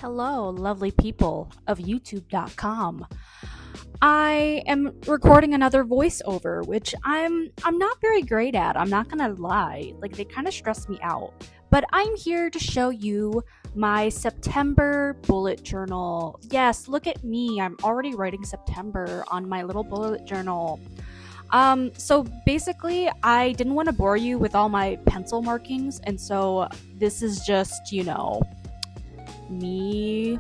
Hello, lovely people of youtube.com. I am recording another voiceover, which I'm not very great at. I'm not going to lie. Like, they kind of stress me out. But I'm here to show you my September bullet journal. Yes, look at me. I'm already writing September on my little bullet journal. So basically, I didn't want to bore you with all my pencil markings, and so this is just, me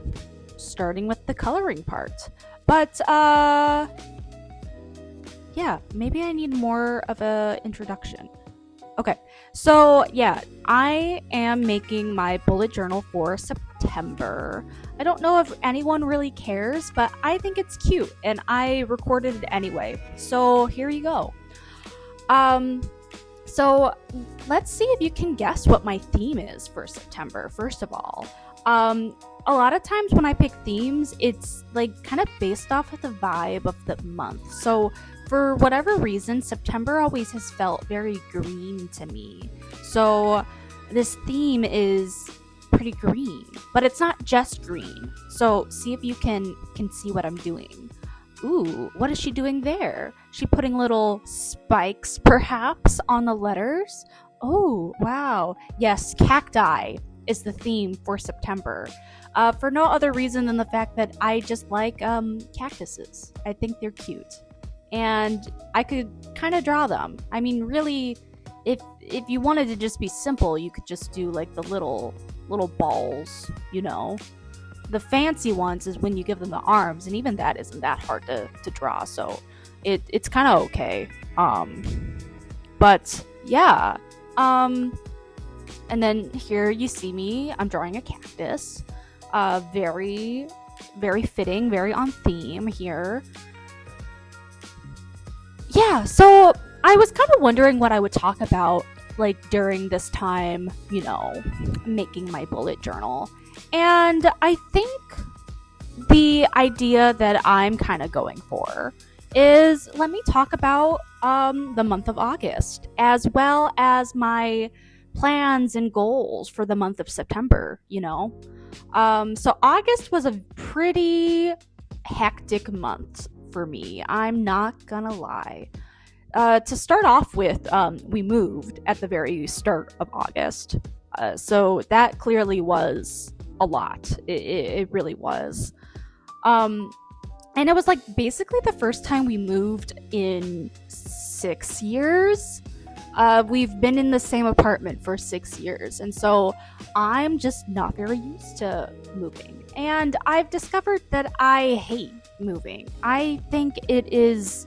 starting with the coloring part. But yeah, maybe I need more of a introduction. Okay, so yeah, I am making my bullet journal for September. I don't know if anyone really cares, but I think it's cute and I recorded it anyway. So here you go. So let's see if you can guess what my theme is for September, first of all. A lot of times when I pick themes, it's like kind of based off of the vibe of the month. So for whatever reason, September always has felt very green to me. So this theme is pretty green, but it's not just green. So see if you can see what I'm doing. Ooh, what is she doing there? She putting little spikes perhaps on the letters? Oh, wow. Yes, cacti is the theme for September. For no other reason than the fact that I just like cactuses. I think they're cute. And I could kind of draw them. I mean, really, if you wanted to just be simple, you could just do like the little balls, The fancy ones is when you give them the arms, and even that isn't that hard to draw, so it's kind of okay. But yeah. And then here you see me, I'm drawing a cactus. Very, very fitting, very on theme here. Yeah, so I was kind of wondering what I would talk about, like, during this time, making my bullet journal. And I think the idea that I'm kind of going for is, let me talk about the month of August, as well as my plans and goals for the month of September, So August was a pretty hectic month for me. I'm not gonna lie. To start off with, we moved at the very start of August. So that clearly was a lot. It really was. And it was like basically the first time we moved in 6 years. We've been in the same apartment for 6 years, and so I'm just not very used to moving. And I've discovered that I hate moving. I think it is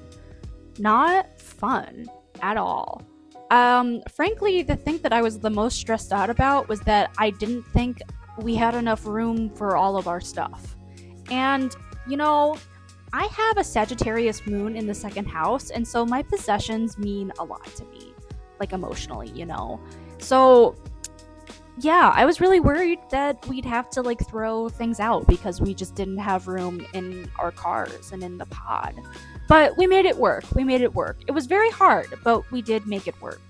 not fun at all. Frankly, the thing that I was the most stressed out about was that I didn't think we had enough room for all of our stuff. And, I have a Sagittarius moon in the second house, and so my possessions mean a lot to me, like emotionally, So, yeah, I was really worried that we'd have to like throw things out because we just didn't have room in our cars and in the pod. But we made it work. It was very hard, but we did make it work.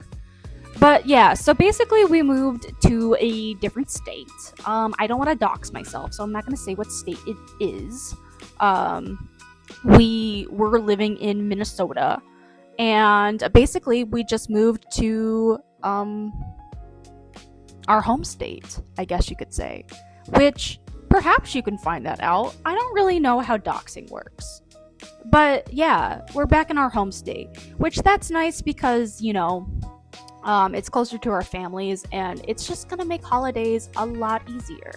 But yeah, so basically we moved to a different state. I don't want to dox myself, so I'm not going to say what state it is. We were living in Minnesota, and basically we just moved to our home state, I guess you could say, which perhaps you can find that out. I don't really know how doxing works. But yeah, we're back in our home state, which that's nice because, it's closer to our families and it's just gonna make holidays a lot easier.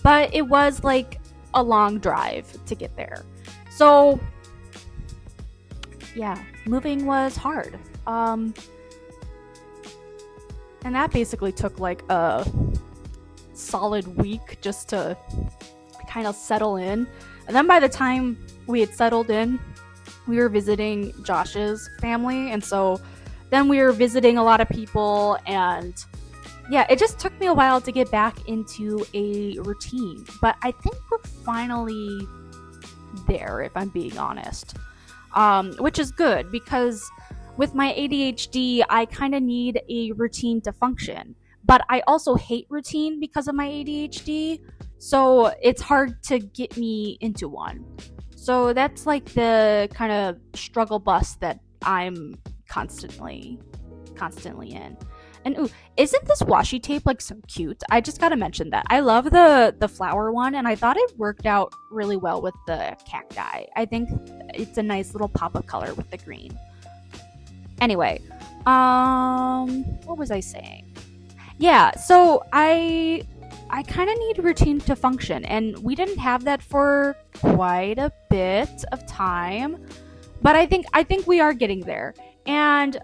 But it was like a long drive to get there. So yeah, moving was hard. And that basically took like a solid week just to kind of settle in. And then by the time we had settled in, we were visiting Josh's family. And so then we were visiting a lot of people. And yeah, it just took me a while to get back into a routine. But I think we're finally there, if I'm being honest. Which is good because with my ADHD, I kind of need a routine to function. but I also hate routine because of my ADHD. So it's hard to get me into one. So that's like the kind of struggle bus that I'm constantly in. And ooh, isn't this washi tape like so cute? I just gotta mention that. I love the flower one, and I thought it worked out really well with the cacti. I think it's a nice little pop of color with the green. Anyway, what was I saying? Yeah, so I kind of need routine to function, and we didn't have that for quite a bit of time, but I think we are getting there. And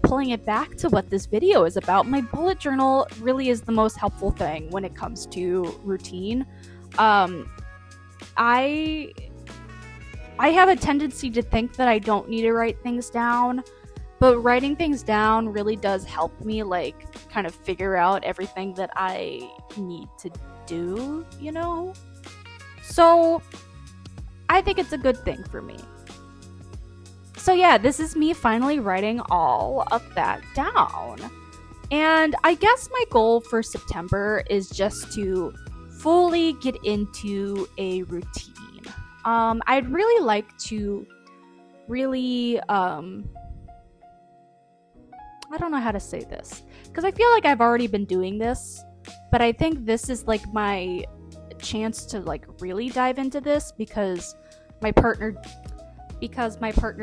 pulling it back to what this video is about, my bullet journal really is the most helpful thing when it comes to routine. I I have a tendency to think that I don't need to write things down, but writing things down really does help me like kind of figure out everything that I need to do, you know? So I think it's a good thing for me. So yeah, this is me finally writing all of that down. And I guess my goal for September is just to fully get into a routine. I'd really like to really, I don't know how to say this, because I feel like I've already been doing this, but I think this is like my chance to like really dive into this because my partner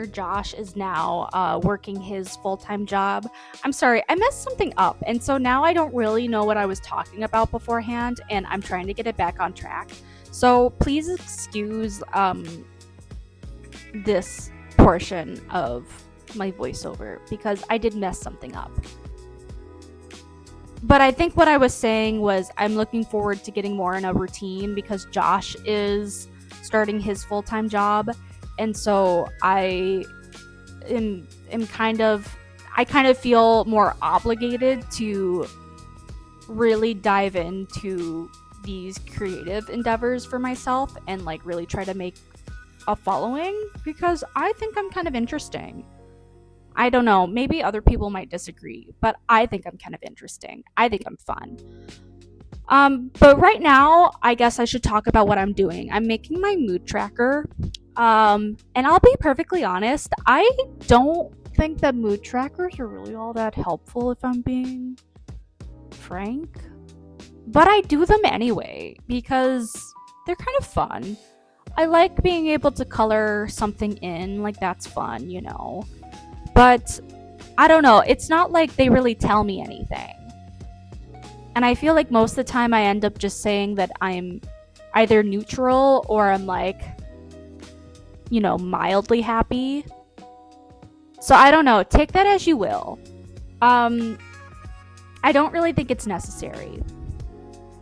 Josh is now working his full-time job. I'm sorry, I messed something up, and so now I don't really know what I was talking about beforehand, and I'm trying to get it back on track. So please excuse this portion of my voiceover because I did mess something up. But I think what I was saying was I'm looking forward to getting more in a routine because Josh is starting his full-time job. And so I kind of feel more obligated to really dive into these creative endeavors for myself and like really try to make a following because I think I'm kind of interesting. I don't know, maybe other people might disagree, but I think I'm kind of interesting. I think I'm fun. But right now, I guess I should talk about what I'm doing. I'm making my mood tracker. And I'll be perfectly honest, I don't think that mood trackers are really all that helpful if I'm being frank. But I do them anyway because they're kind of fun. I like being able to color something in, like that's fun, you know. But I don't know, it's not like they really tell me anything. And I feel like most of the time I end up just saying that I'm either neutral or I'm like, you know, mildly happy. So I don't know, take that as you will. I don't really think it's necessary.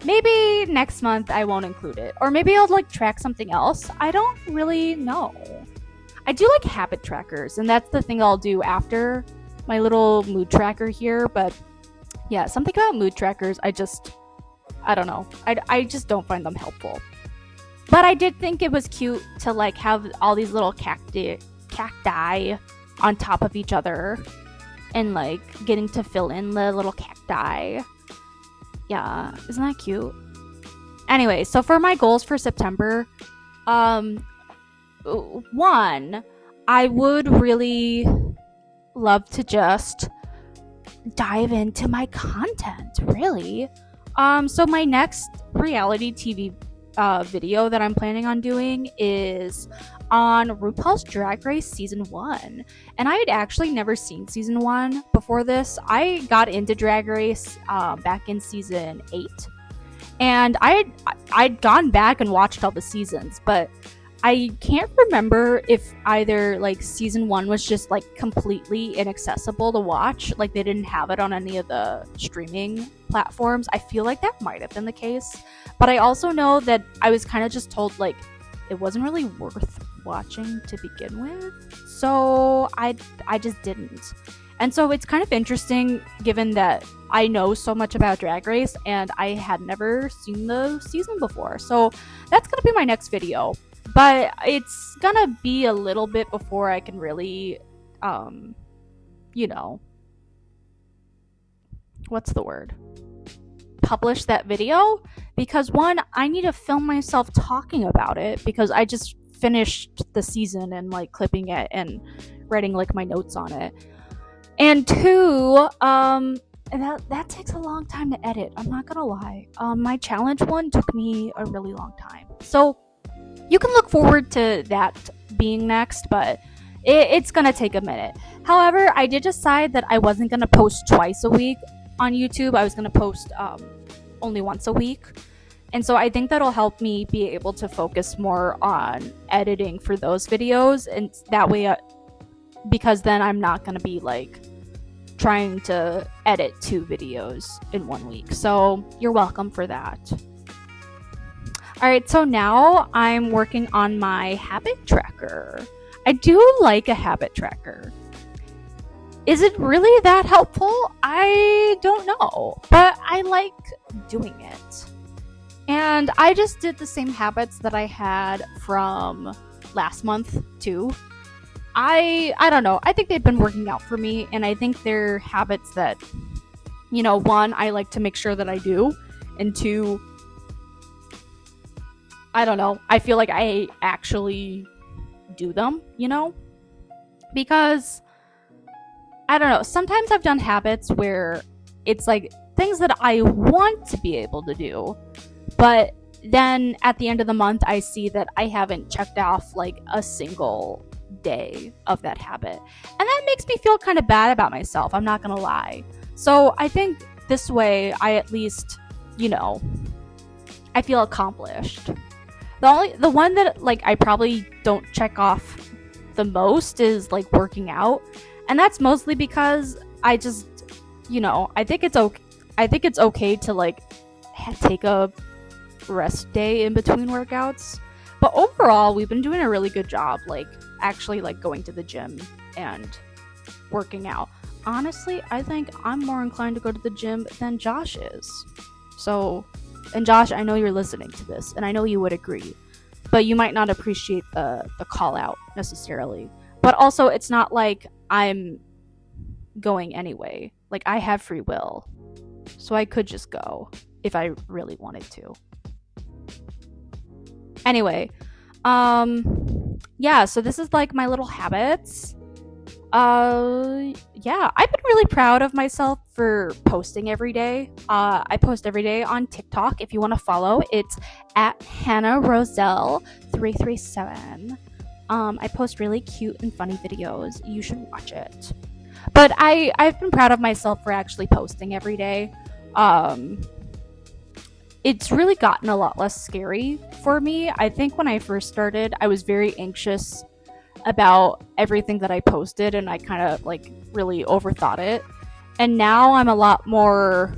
Maybe next month I won't include it. Or maybe I'll like track something else. I don't really know. I do like habit trackers, and that's the thing I'll do after my little mood tracker here. But yeah, something about mood trackers, I don't know. I just don't find them helpful. But I did think it was cute to like have all these little cacti on top of each other and like getting to fill in the little cacti. Yeah, isn't that cute? Anyway, so for my goals for September, one, I would really love to just dive into my content, really. So my next reality TV video that I'm planning on doing is on RuPaul's Drag Race Season 1. And I had actually never seen Season 1 before this. I got into Drag Race back in Season 8. And I'd gone back and watched all the seasons, but I can't remember if either like Season 1 was just like completely inaccessible to watch, like they didn't have it on any of the streaming platforms. I feel like that might have been the case, but I also know that I was kind of just told like it wasn't really worth watching to begin with, so I just didn't. And so it's kind of interesting given that I know so much about Drag Race and I had never seen the season before. So that's gonna be my next video. But it's gonna be a little bit before I can really, you know, what's the word? Publish that video, because one, I need to film myself talking about it because I just finished the season and like clipping it and writing like my notes on it. And two, that takes a long time to edit. I'm not gonna lie. My challenge one took me a really long time. So you can look forward to that being next, but it's gonna take a minute. However, I did decide that I wasn't gonna post twice a week on YouTube. I was gonna post only once a week. And so I think that'll help me be able to focus more on editing for those videos, and that way, because then I'm not gonna be like trying to edit 2 videos in 1 week. So you're welcome for that. Alright, so now I'm working on my habit tracker. I do like a habit tracker. Is it really that helpful? I don't know, but I like doing it. And I just did the same habits that I had from last month too. I don't know. I think they've been working out for me, and I think they're habits that, you know, one, I like to make sure that I do, and two, I don't know, I feel like I actually do them, you know? Because, I don't know, sometimes I've done habits where it's like things that I want to be able to do, but then at the end of the month, I see that I haven't checked off like a single day of that habit. And that makes me feel kind of bad about myself, I'm not gonna lie. So I think this way, I at least, you know, I feel accomplished. The one that like I probably don't check off the most is like working out. And that's mostly because I just, you know, I think it's okay to like take a rest day in between workouts. But overall, we've been doing a really good job, like actually like going to the gym and working out. Honestly, I think I'm more inclined to go to the gym than Josh is. So, and Josh, I know you're listening to this, and I know you would agree, but you might not appreciate the call out necessarily. But also, it's not like I'm going anyway. Like, I have free will, so I could just go if I really wanted to. Anyway, yeah, so this is like my little habits. Yeah, I've been really proud of myself for posting every day. I post every day on TikTok. If you want to follow, it's at Hannah Roselle 337. I post really cute and funny videos. You should watch it. But I've been proud of myself for actually posting every day. It's really gotten a lot less scary for me. I think when I first started, I was very anxious about everything that I posted, and I kind of like really overthought it. And now I'm a lot more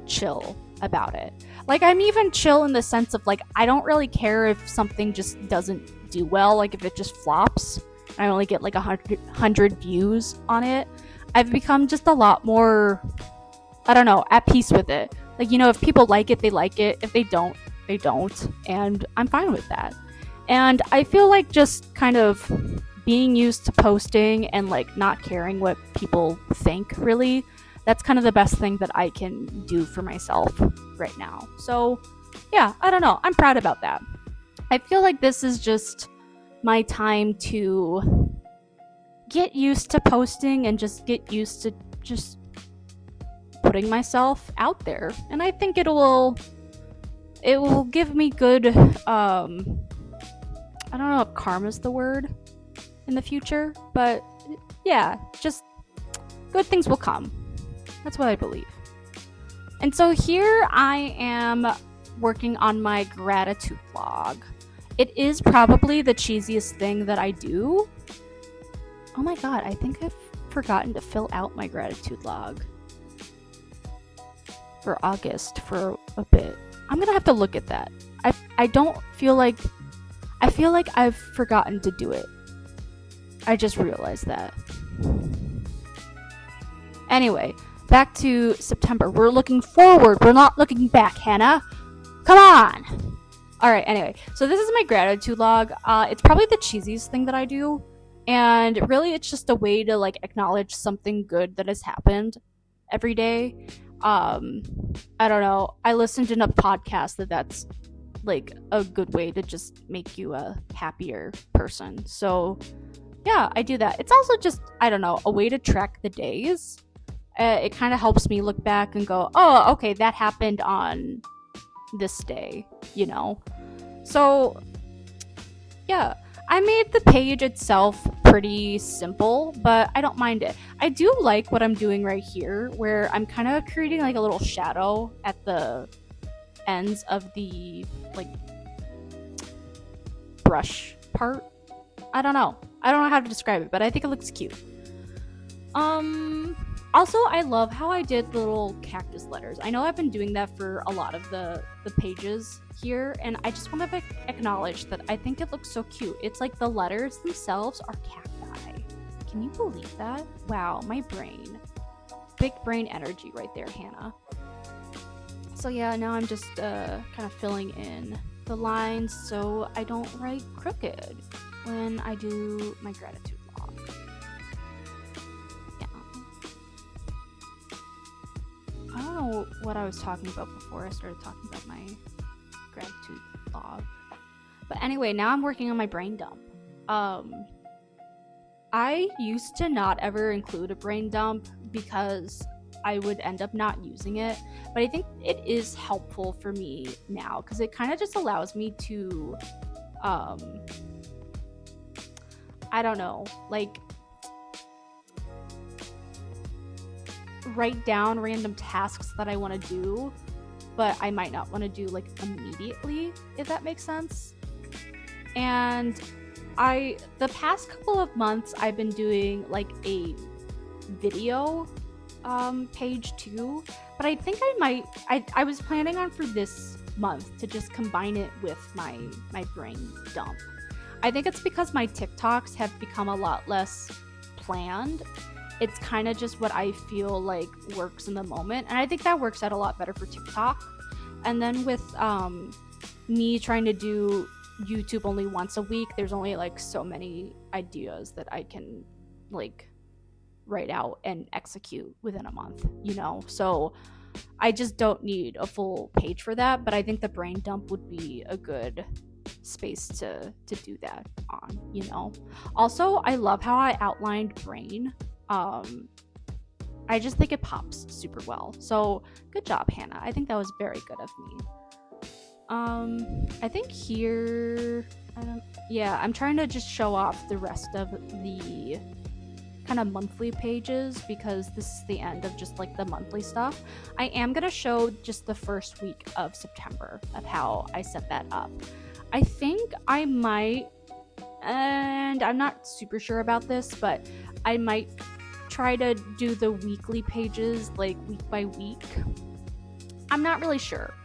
chill about it. Like, I'm even chill in the sense of like, I don't really care if something just doesn't do well, like if it just flops. I only get like 100 views on it. I've become just a lot more, I don't know, at peace with it. Like, you know, if people like it, they like it. If they don't, they don't. And I'm fine with that. And I feel like just kind of being used to posting and like not caring what people think, really, that's kind of the best thing that I can do for myself right now. So yeah, I don't know. I'm proud about that. I feel like this is just my time to get used to posting and just get used to just putting myself out there. And I think it will give me good, I don't know if karma's the word in the future, but yeah, just good things will come. That's what I believe. And so here I am working on my gratitude log. It is probably the cheesiest thing that I do. Oh my god, I think I've forgotten to fill out my gratitude log for August for a bit. I'm gonna have to look at that. I don't feel like, I feel like I've forgotten to do it. I just realized that. Anyway, back to September. We're looking forward. We're not looking back, Hannah. Come on! Alright, anyway. So this is my gratitude log. It's probably the cheesiest thing that I do. And really, it's just a way to like acknowledge something good that has happened every day. um I don't know, I listened to enough podcasts that's like a good way to just make you a happier person. So yeah, I do that. It's also just, I don't know, a way to track the days. It kind of helps me look back and go, oh, okay, that happened on this day, you know? So yeah, I made the page itself pretty simple, but I don't mind it. I do like what I'm doing right here, where I'm kind of creating like a little shadow at the ends of the like brush part. I don't know. I don't know how to describe it, but I think it looks cute. Also, I love how I did little cactus letters. I know I've been doing that for a lot of the pages here, and I just want to acknowledge that I think it looks so cute. It's like the letters themselves are cacti. Can you believe that? Wow, my brain. Big brain energy right there, Hannah. So yeah, now I'm just kind of filling in the lines so I don't write crooked when I do my gratitude log. Yeah. I don't know what I was talking about before I started talking about my gratitude log. But anyway, now I'm working on my brain dump. I used to not ever include a brain dump because I would end up not using it, but I think it is helpful for me now because it kind of just allows me to I don't know, like write down random tasks that I want to do, but I might not want to do like immediately, if that makes sense. And the past couple of months I've been doing like a video page too, but I think I was planning on for this month to just combine it with my brain dump. I think it's because my TikToks have become a lot less planned. It's kind of just what I feel like works in the moment, and I think that works out a lot better for TikTok. And then with me trying to do YouTube only once a week, there's only like so many ideas that I can like write out and execute within a month, you know? So I just don't need a full page for that, but I think the brain dump would be a good space to do that on, you know? Also, I love how I outlined brain. I just think it pops super well. So good job, Hannah. I think that was very good of me. I think here, I'm trying to just show off the rest of the kind of monthly pages because this is the end of just like the monthly stuff. I am gonna show just the first week of September of how I set that up. I think I might, and I'm not super sure about this, but I might try to do the weekly pages like week by week. I'm not really sure.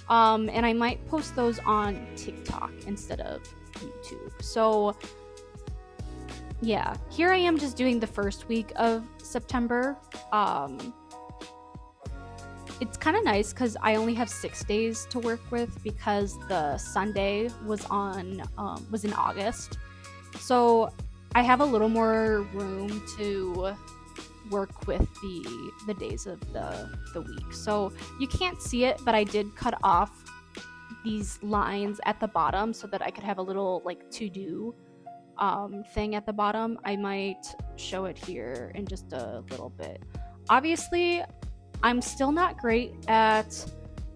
And I might post those on TikTok instead of YouTube. So yeah, here I am just doing the first week of September. It's kind of nice because I only have 6 days to work with because the Sunday was in August. So I have a little more room to work with the days of the week. So you can't see it, but I did cut off these lines at the bottom so that I could have a little like to-do thing at the bottom. I might show it here in just a little bit. Obviously, I'm still not great at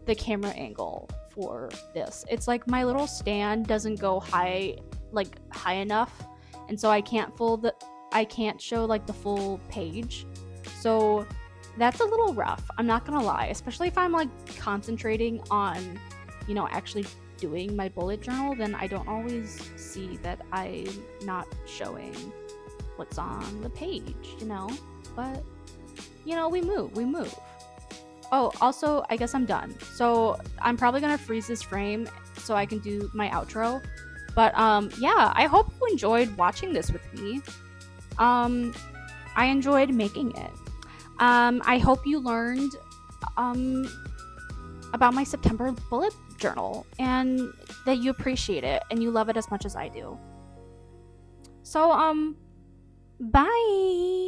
the camera angle for this. It's like my little stand doesn't go high enough, and so I can't show like the full page. So that's a little rough, I'm not gonna lie, especially if I'm like concentrating on, you know, actually doing my bullet journal. Then I don't always see that I'm not showing what's on the page, you know. But you know, we move. Oh, also, I guess I'm done. So I'm probably gonna freeze this frame so I can do my outro. But yeah, I hope you enjoyed watching this with me. I enjoyed making it. I hope you learned about my September bullet journal and that you appreciate it and you love it as much as I do. So bye.